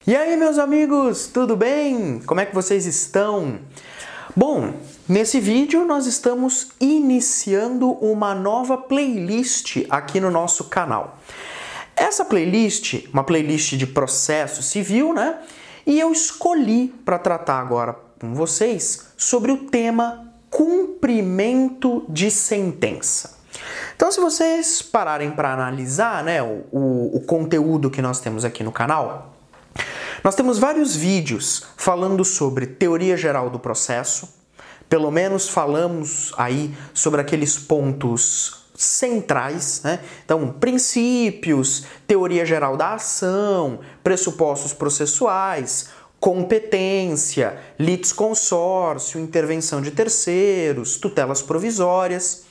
E aí, meus amigos, tudo bem? Como é que vocês estão? Bom, nesse vídeo nós estamos iniciando uma nova playlist aqui no nosso canal. Essa playlist, uma playlist de processo civil, né? E eu escolhi para tratar agora com vocês sobre o tema cumprimento de sentença. Então, se vocês pararem para analisar, né, o conteúdo que nós temos aqui no canal, nós temos vários vídeos falando sobre teoria geral do processo, pelo menos falamos aí sobre aqueles pontos centrais, né? Então, princípios, teoria geral da ação, pressupostos processuais, competência, litisconsórcio, intervenção de terceiros, tutelas provisórias.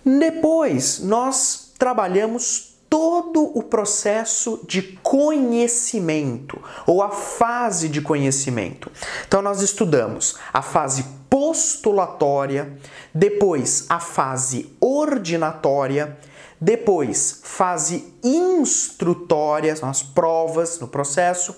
Depois, nós trabalhamos todo o processo de conhecimento, ou a fase de conhecimento. Então, nós estudamos a fase postulatória, depois a fase ordinatória, depois fase instrutória, são as provas no processo,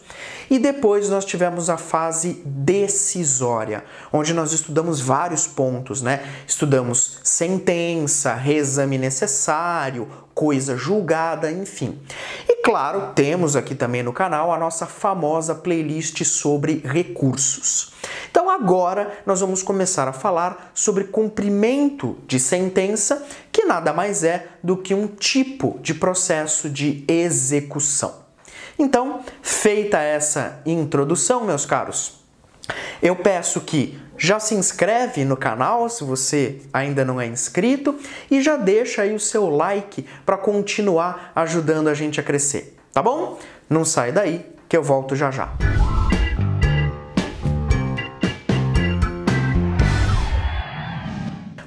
e depois nós tivemos a fase decisória, onde nós estudamos vários pontos, né? Estudamos sentença, reexame necessário, coisa julgada, enfim. E claro, temos aqui também no canal a nossa famosa playlist sobre recursos. Então agora nós vamos começar a falar sobre cumprimento de sentença, que nada mais é do que um tipo de processo de execução. Então, feita essa introdução, meus caros, eu peço que já se inscreve no canal se você ainda não é inscrito e já deixa aí o seu like para continuar ajudando a gente a crescer, tá bom? Não sai daí que eu volto já já.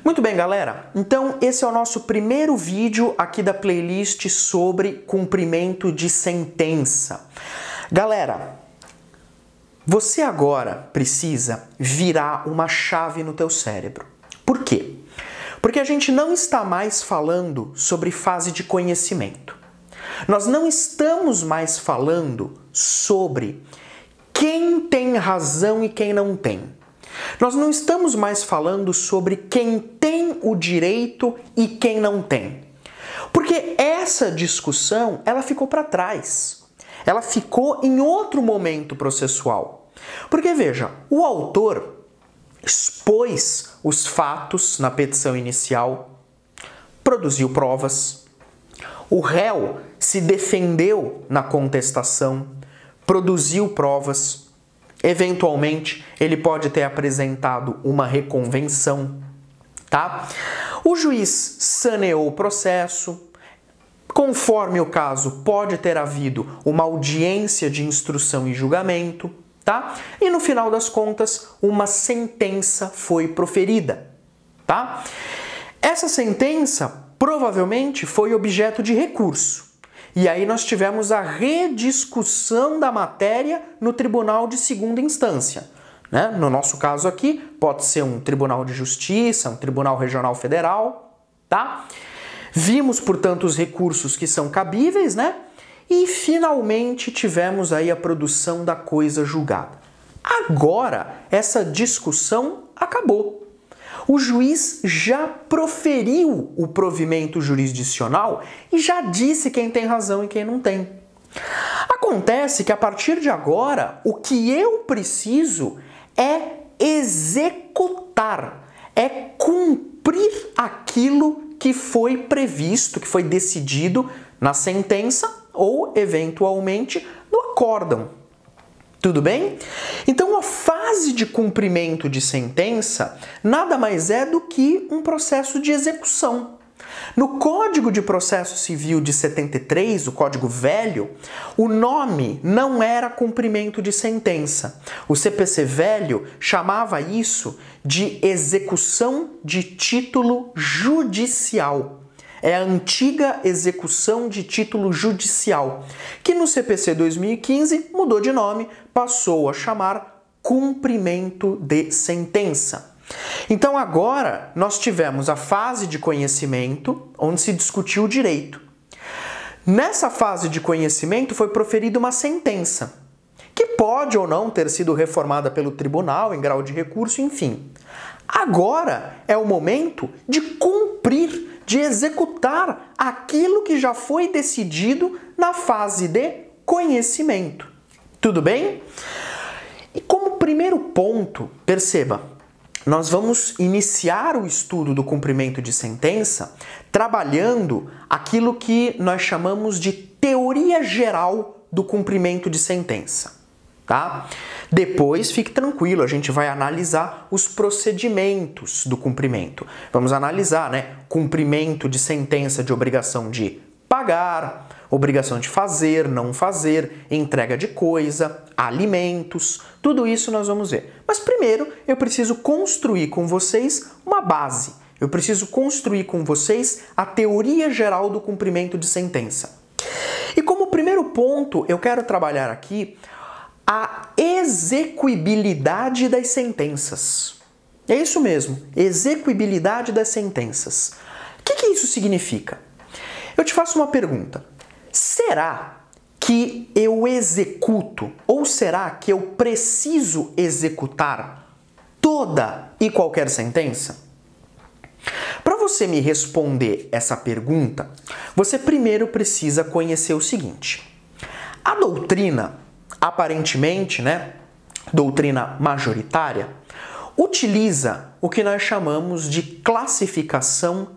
Muito bem, galera. Então, esse é o nosso primeiro vídeo aqui da playlist sobre cumprimento de sentença. Galera, você agora precisa virar uma chave no teu cérebro. Por quê? Porque a gente não está mais falando sobre fase de conhecimento. Nós não estamos mais falando sobre quem tem razão e quem não tem. Nós não estamos mais falando sobre quem tem o direito e quem não tem. Porque essa discussão, ela ficou para trás. Ela ficou em outro momento processual. Porque, veja, o autor expôs os fatos na petição inicial, produziu provas, o réu se defendeu na contestação, produziu provas, eventualmente ele pode ter apresentado uma reconvenção, tá? O juiz saneou o processo, conforme o caso pode ter havido uma audiência de instrução e julgamento, tá? E no final das contas, uma sentença foi proferida, tá? Essa sentença provavelmente foi objeto de recurso. E aí nós tivemos a rediscussão da matéria no Tribunal de Segunda Instância, né? No nosso caso aqui, pode ser um Tribunal de Justiça, um Tribunal Regional Federal, tá? Vimos, portanto, os recursos que são cabíveis, né? E finalmente tivemos aí a produção da coisa julgada. Agora, essa discussão acabou. O juiz já proferiu o provimento jurisdicional e já disse quem tem razão e quem não tem. Acontece que a partir de agora, o que eu preciso é executar, é cumprir aquilo que foi previsto, que foi decidido na sentença ou, eventualmente, no acórdão. Tudo bem? Então, a fase de cumprimento de sentença nada mais é do que um processo de execução. No Código de Processo Civil de 73, o Código Velho, o nome não era cumprimento de sentença. O CPC Velho chamava isso de execução de título judicial. É a antiga execução de título judicial, que no CPC 2015 mudou de nome, passou a chamar cumprimento de sentença. Então agora nós tivemos a fase de conhecimento, onde se discutiu o direito. Nessa fase de conhecimento foi proferida uma sentença. pode ou não ter sido reformada pelo tribunal em grau de recurso, enfim. Agora é o momento de cumprir, de executar aquilo que já foi decidido na fase de conhecimento. Tudo bem? E como primeiro ponto, perceba, nós vamos iniciar o estudo do cumprimento de sentença trabalhando aquilo que nós chamamos de teoria geral do cumprimento de sentença, tá? Depois, fique tranquilo, a gente vai analisar os procedimentos do cumprimento. Vamos analisar, cumprimento de sentença de obrigação de pagar, obrigação de fazer, não fazer, entrega de coisa, alimentos, tudo isso nós vamos ver. Mas primeiro eu preciso construir com vocês uma base. Eu preciso construir com vocês a teoria geral do cumprimento de sentença. E como primeiro ponto, eu quero trabalhar aqui a execuibilidade das sentenças. É isso mesmo, execuibilidade das sentenças. O que isso significa? Eu te faço uma pergunta. Será que eu executo ou será que eu preciso executar toda e qualquer sentença? Para você me responder essa pergunta, você primeiro precisa conhecer o seguinte. A doutrina, aparentemente, doutrina majoritária, utiliza o que nós chamamos de classificação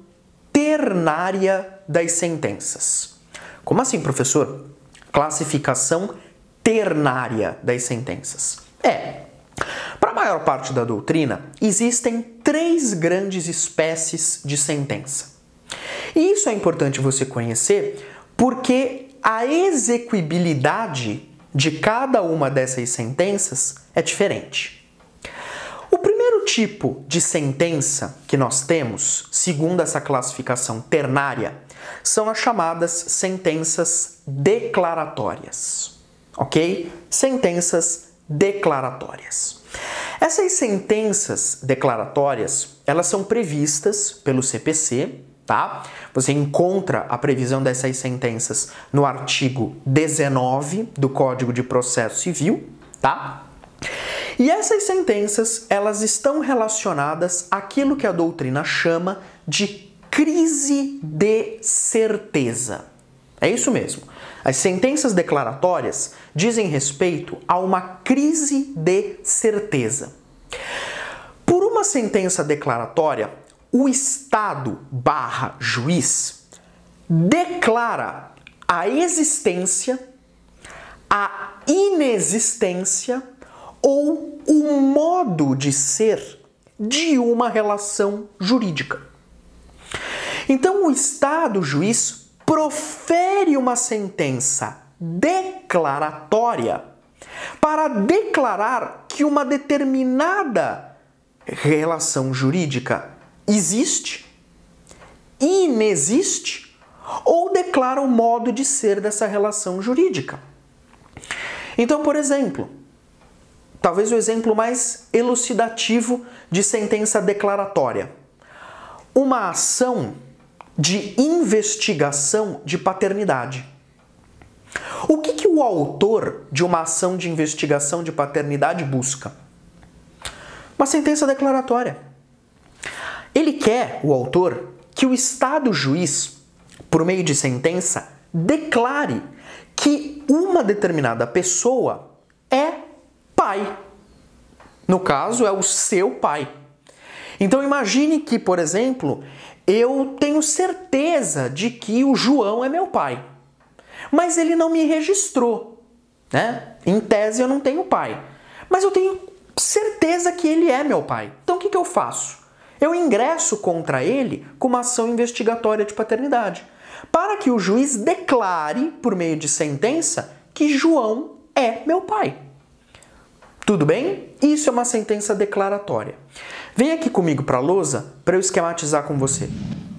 ternária das sentenças. Como assim, professor? Classificação ternária das sentenças. Para a maior parte da doutrina, existem 3 grandes espécies de sentença. E isso é importante você conhecer porque a execuibilidade de cada uma dessas sentenças é diferente. O primeiro tipo de sentença que nós temos, segundo essa classificação ternária, são as chamadas sentenças declaratórias, ok? Sentenças declaratórias. Essas sentenças declaratórias, elas são previstas pelo CPC, tá? Você encontra a previsão dessas sentenças no artigo 19 do Código de Processo Civil, tá? E essas sentenças, elas estão relacionadas àquilo que a doutrina chama de crise de certeza. É isso mesmo. As sentenças declaratórias dizem respeito a uma crise de certeza. Por uma sentença declaratória, o Estado/juiz declara a existência, a inexistência ou o modo de ser de uma relação jurídica. Então, o Estado/juiz profere uma sentença declaratória para declarar que uma determinada relação jurídica existe, inexiste ou declara o modo de ser dessa relação jurídica. Então, por exemplo, talvez o exemplo mais elucidativo de sentença declaratória. Uma ação de investigação de paternidade. O que o autor de uma ação de investigação de paternidade busca? Uma sentença declaratória. Ele quer, o autor, que o Estado/juiz, por meio de sentença, declare que uma determinada pessoa é pai. No caso, é o seu pai. Então imagine que, por exemplo, eu tenho certeza de que o João é meu pai, mas ele não me registrou, Em tese eu não tenho pai, mas eu tenho certeza que ele é meu pai. Então o que eu faço? Eu ingresso contra ele com uma ação investigatória de paternidade, para que o juiz declare, por meio de sentença, que João é meu pai. Tudo bem? Isso é uma sentença declaratória. Vem aqui comigo para a lousa para eu esquematizar com você.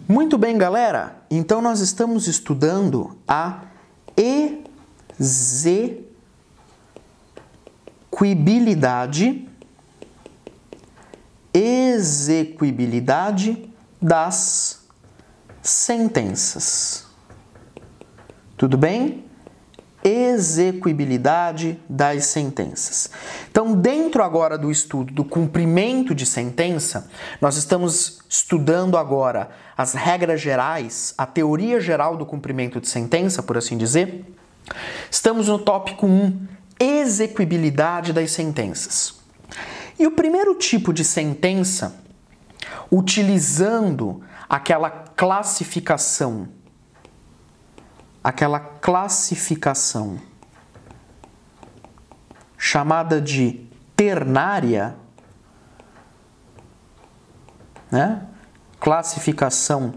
Muito bem, galera. Então nós estamos estudando a execuibilidade das sentenças. Tudo bem? execuibilidade das sentenças. Então, dentro agora do estudo do cumprimento de sentença, nós estamos estudando agora as regras gerais, a teoria geral do cumprimento de sentença, por assim dizer. Estamos no tópico 1, execuibilidade das sentenças. E o primeiro tipo de sentença, utilizando aquela classificação chamada de ternária, né? Classificação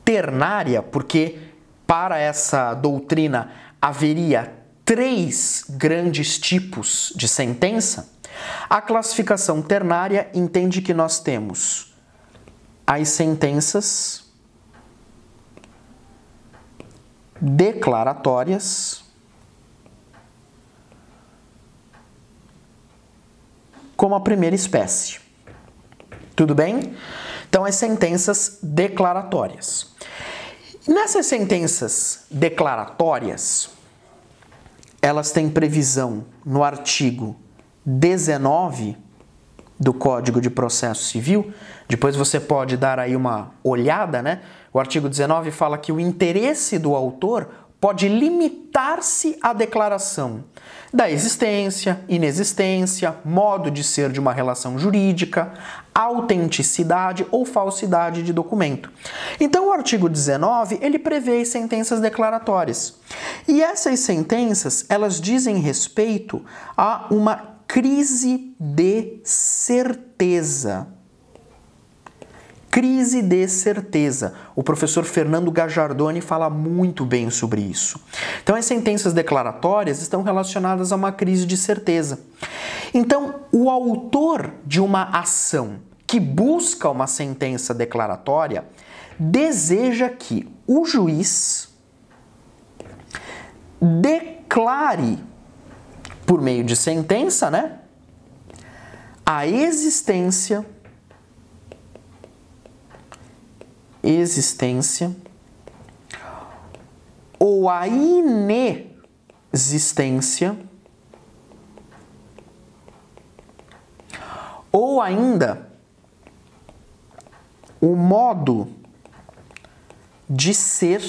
ternária, porque para essa doutrina haveria 3 grandes tipos de sentença. A classificação ternária entende que nós temos as sentenças declaratórias como a primeira espécie. Tudo bem? Então, as sentenças declaratórias. Nessas sentenças declaratórias, elas têm previsão no artigo 19 do Código de Processo Civil. Depois você pode dar aí uma olhada, né? O artigo 19 fala que o interesse do autor pode limitar-se à declaração da existência, inexistência, modo de ser de uma relação jurídica, autenticidade ou falsidade de documento. Então, o artigo 19, ele prevê as sentenças declaratórias. E essas sentenças, elas dizem respeito a uma crise de certeza. Crise de certeza. O professor Fernando Gajardoni fala muito bem sobre isso. Então, as sentenças declaratórias estão relacionadas a uma crise de certeza. Então, o autor de uma ação que busca uma sentença declaratória deseja que o juiz declare, por meio de sentença, né, a existência ou a inexistência ou ainda o modo de ser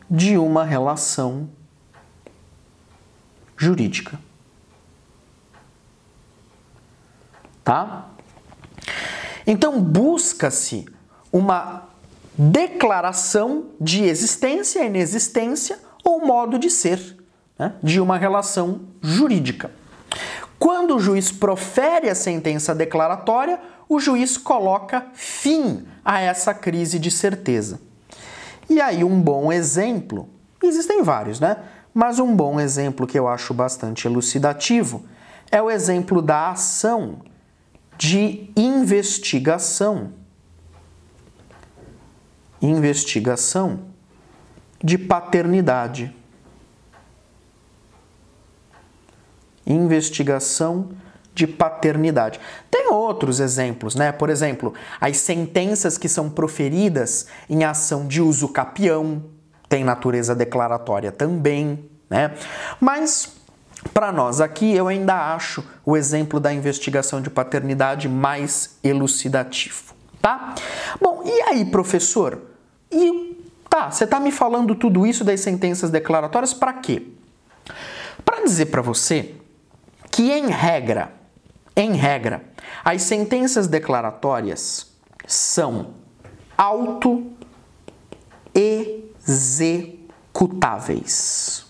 de uma relação jurídica. Tá? Então, busca-se uma declaração de existência, inexistência ou modo de ser, né, de uma relação jurídica. Quando o juiz profere a sentença declaratória, o juiz coloca fim a essa crise de certeza. E aí um bom exemplo, existem vários, né? Mas um bom exemplo que eu acho bastante elucidativo é o exemplo da ação de investigação de paternidade. Investigação de paternidade. Tem outros exemplos, né? Por exemplo, as sentenças que são proferidas em ação de uso capião, tem natureza declaratória também, né? Mas, para nós aqui, eu ainda acho o exemplo da investigação de paternidade mais elucidativo, tá? Bom, e aí, professor? Você está me falando tudo isso das sentenças declaratórias para quê? Para dizer para você que, em regra, as sentenças declaratórias são auto-executáveis.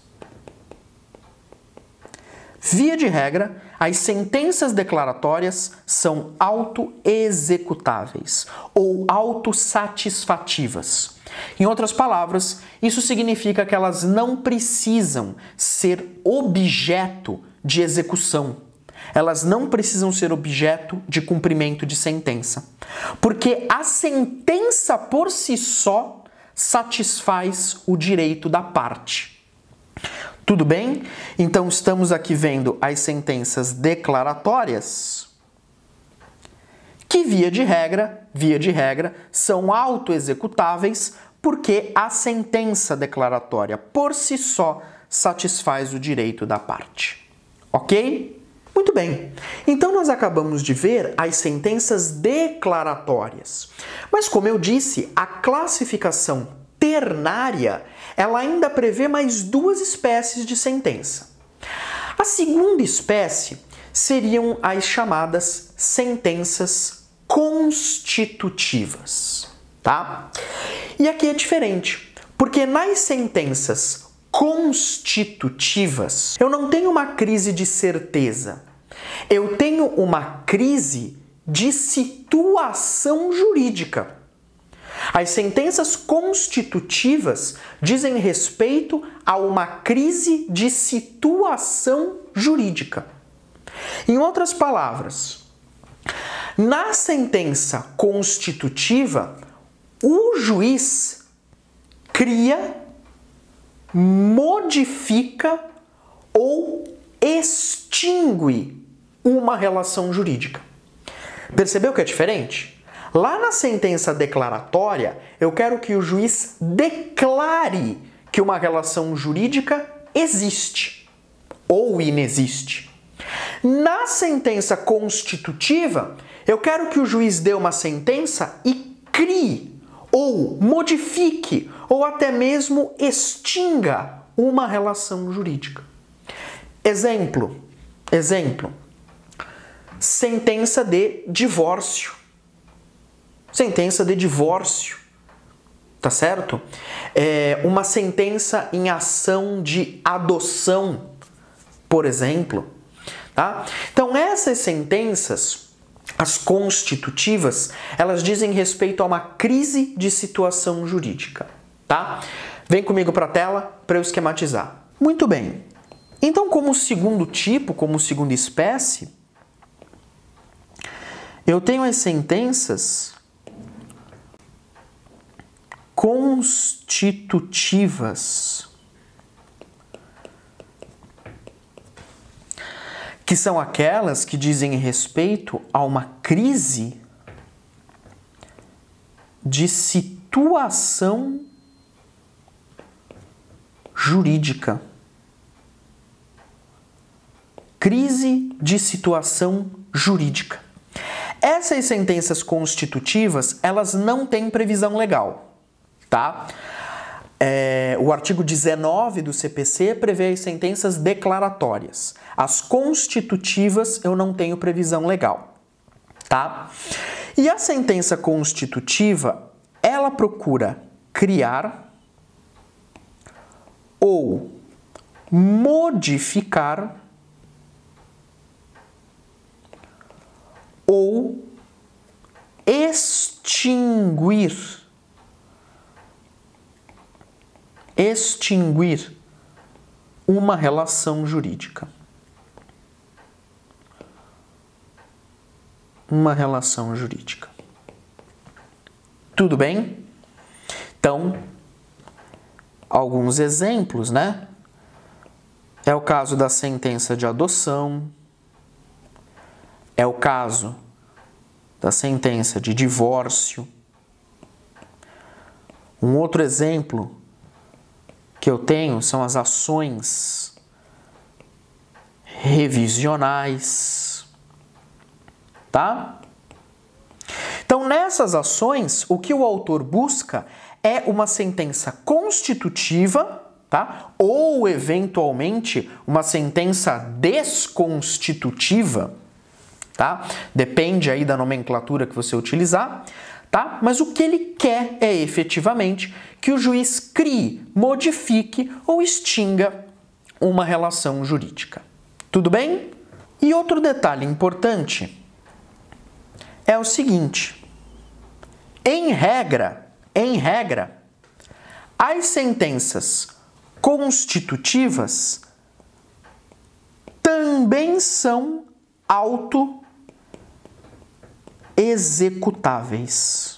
Via de regra, as sentenças declaratórias são auto-executáveis ou autossatisfativas. Em outras palavras, isso significa que elas não precisam ser objeto de execução. Elas não precisam ser objeto de cumprimento de sentença. Porque a sentença por si só satisfaz o direito da parte. Tudo bem? Então, estamos aqui vendo as sentenças declaratórias que, via de regra, são autoexecutáveis porque a sentença declaratória por si só satisfaz o direito da parte. Ok? Muito bem. Então nós acabamos de ver as sentenças declaratórias. Mas como eu disse, a classificação ternária, ela ainda prevê mais duas espécies de sentença. A segunda espécie seriam as chamadas sentenças constitutivas, tá? E aqui é diferente, porque nas sentenças constitutivas eu não tenho uma crise de certeza, eu tenho uma crise de situação jurídica. As sentenças constitutivas dizem respeito a uma crise de situação jurídica. Em outras palavras, na sentença constitutiva, o juiz cria, modifica ou extingue uma relação jurídica. Percebeu que é diferente? Lá na sentença declaratória, eu quero que o juiz declare que uma relação jurídica existe ou inexiste. Na sentença constitutiva, eu quero que o juiz dê uma sentença e crie, ou modifique, ou até mesmo extinga uma relação jurídica. Exemplo. Sentença de divórcio. Sentença de divórcio, tá certo? Uma sentença em ação de adoção, por exemplo, tá? Então essas sentenças, as constitutivas, elas dizem respeito a uma crise de situação jurídica, tá? Vem comigo para a tela para eu esquematizar. Muito bem. Então, como segundo tipo, como segunda espécie, eu tenho as sentenças constitutivas, que são aquelas que dizem respeito a uma crise de situação jurídica. Crise de situação jurídica. Essas sentenças constitutivas, elas não têm previsão legal, tá? O artigo 19 do CPC prevê as sentenças declaratórias. As constitutivas eu não tenho previsão legal, tá? E a sentença constitutiva, ela procura criar ou modificar ou extinguir uma relação jurídica. Uma relação jurídica. Tudo bem? Então, alguns exemplos, né? É o caso da sentença de adoção, é o caso da sentença de divórcio. Um outro exemplo que eu tenho são as ações revisionais, tá? Então, nessas ações, o que o autor busca é uma sentença constitutiva, tá? Ou, eventualmente, uma sentença desconstitutiva, tá? Depende aí da nomenclatura que você utilizar, tá? Mas o que ele quer é efetivamente que o juiz crie, modifique ou extinga uma relação jurídica. Tudo bem? E outro detalhe importante é o seguinte: em regra, as sentenças constitutivas também são autoexecutáveis.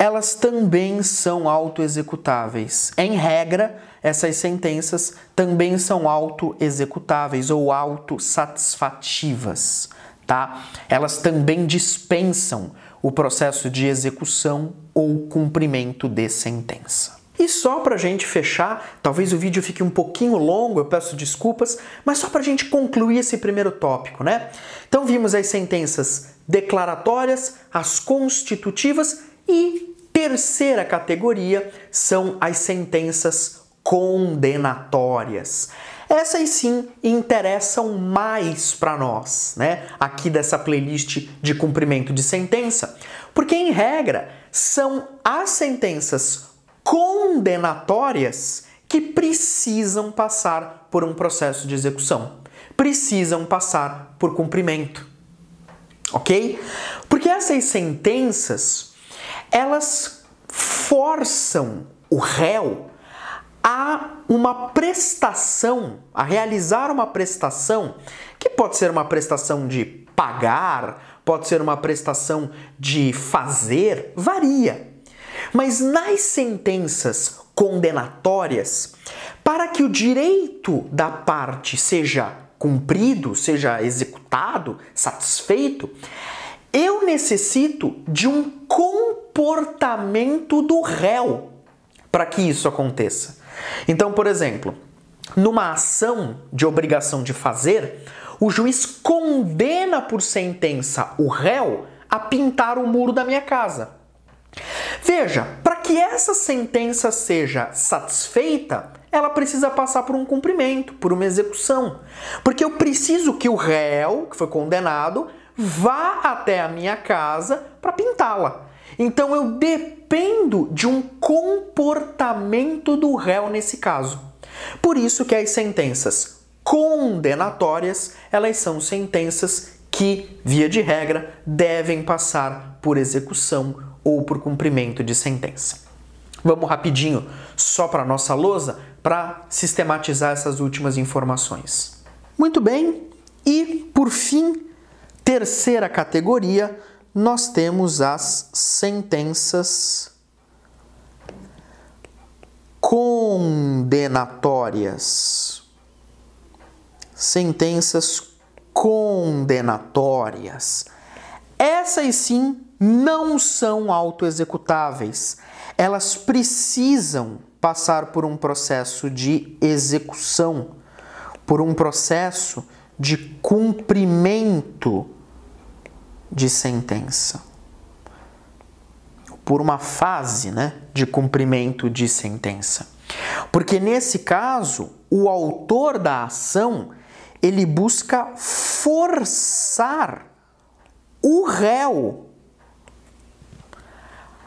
Elas também são autoexecutáveis. Em regra, essas sentenças também são autoexecutáveis ou autossatisfativas, tá? Elas também dispensam o processo de execução ou cumprimento de sentença. E só para a gente fechar, talvez o vídeo fique um pouquinho longo, eu peço desculpas, mas só para a gente concluir esse primeiro tópico, né? Então vimos as sentenças declaratórias, as constitutivas e terceira categoria são as sentenças condenatórias. Essas sim interessam mais para nós, né? Aqui dessa playlist de cumprimento de sentença, porque em regra são as sentenças condenatórias que precisam passar por um processo de execução, precisam passar por cumprimento, ok? Porque essas sentenças, elas forçam o réu a uma prestação, a realizar uma prestação, que pode ser uma prestação de pagar, pode ser uma prestação de fazer, varia. Mas nas sentenças condenatórias, para que o direito da parte seja cumprido, seja executado, satisfeito, eu necessito de um comportamento do réu para que isso aconteça. Então, por exemplo, numa ação de obrigação de fazer, o juiz condena por sentença o réu a pintar o muro da minha casa. Veja, para que essa sentença seja satisfeita, ela precisa passar por um cumprimento, por uma execução. Porque eu preciso que o réu, que foi condenado, vá até a minha casa para pintá-la. Então eu dependo de um comportamento do réu nesse caso. Por isso que as sentenças condenatórias, elas são sentenças que, via de regra, devem passar por execução ou por cumprimento de sentença. Vamos rapidinho só para a nossa lousa para sistematizar essas últimas informações. Muito bem, e por fim, terceira categoria, nós temos as sentenças condenatórias. Sentenças condenatórias. Essas sim não são autoexecutáveis. Elas precisam passar por um processo de execução, por um processo de cumprimento de sentença, por uma fase, né, de cumprimento de sentença. Porque nesse caso, o autor da ação, ele busca forçar o réu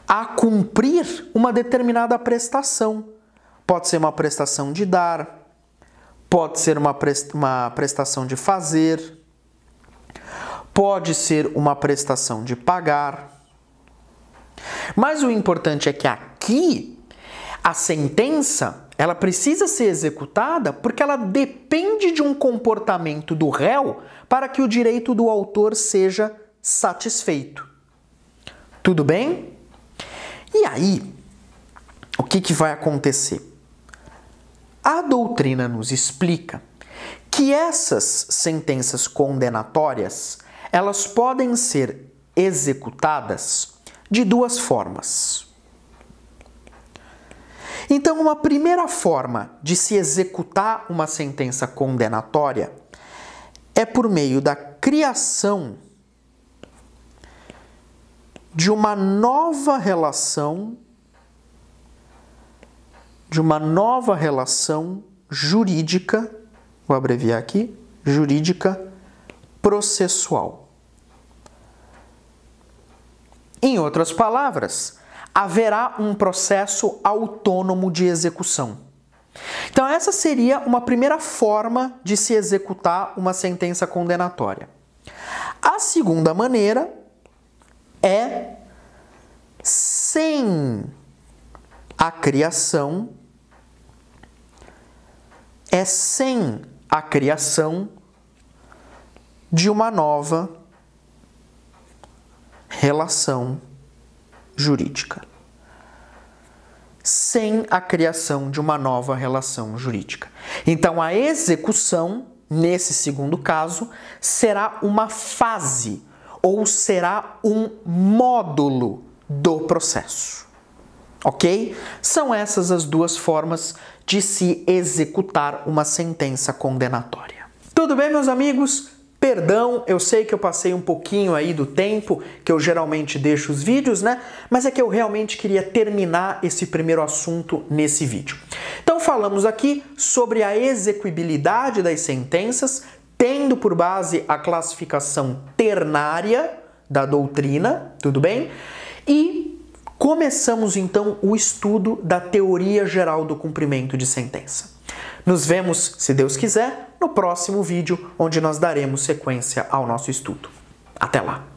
a cumprir uma determinada prestação. Pode ser uma prestação de dar, pode ser uma prestação de fazer, pode ser uma prestação de pagar. Mas o importante é que aqui a sentença, ela precisa ser executada porque ela depende de um comportamento do réu para que o direito do autor seja satisfeito. Tudo bem? E aí, o que vai acontecer? A doutrina nos explica que essas sentenças condenatórias, elas podem ser executadas de duas formas. Então, uma primeira forma de se executar uma sentença condenatória é por meio da criação de uma nova relação jurídica, vou abreviar aqui, jurídica processual. Em outras palavras, haverá um processo autônomo de execução. Então essa seria uma primeira forma de se executar uma sentença condenatória. A segunda maneira é sem a criação de uma nova relação jurídica. Sem a criação de uma nova relação jurídica. Então, a execução, nesse segundo caso, será uma fase ou será um módulo do processo. Ok? São essas as duas formas de se executar uma sentença condenatória. Tudo bem, meus amigos? Perdão, eu sei que eu passei um pouquinho aí do tempo que eu geralmente deixo os vídeos, né? Mas é que eu realmente queria terminar esse primeiro assunto nesse vídeo. Então falamos aqui sobre a execuibilidade das sentenças, tendo por base a classificação ternária da doutrina, tudo bem? E começamos então o estudo da teoria geral do cumprimento de sentença. Nos vemos, se Deus quiser, no próximo vídeo, onde nós daremos sequência ao nosso estudo. Até lá!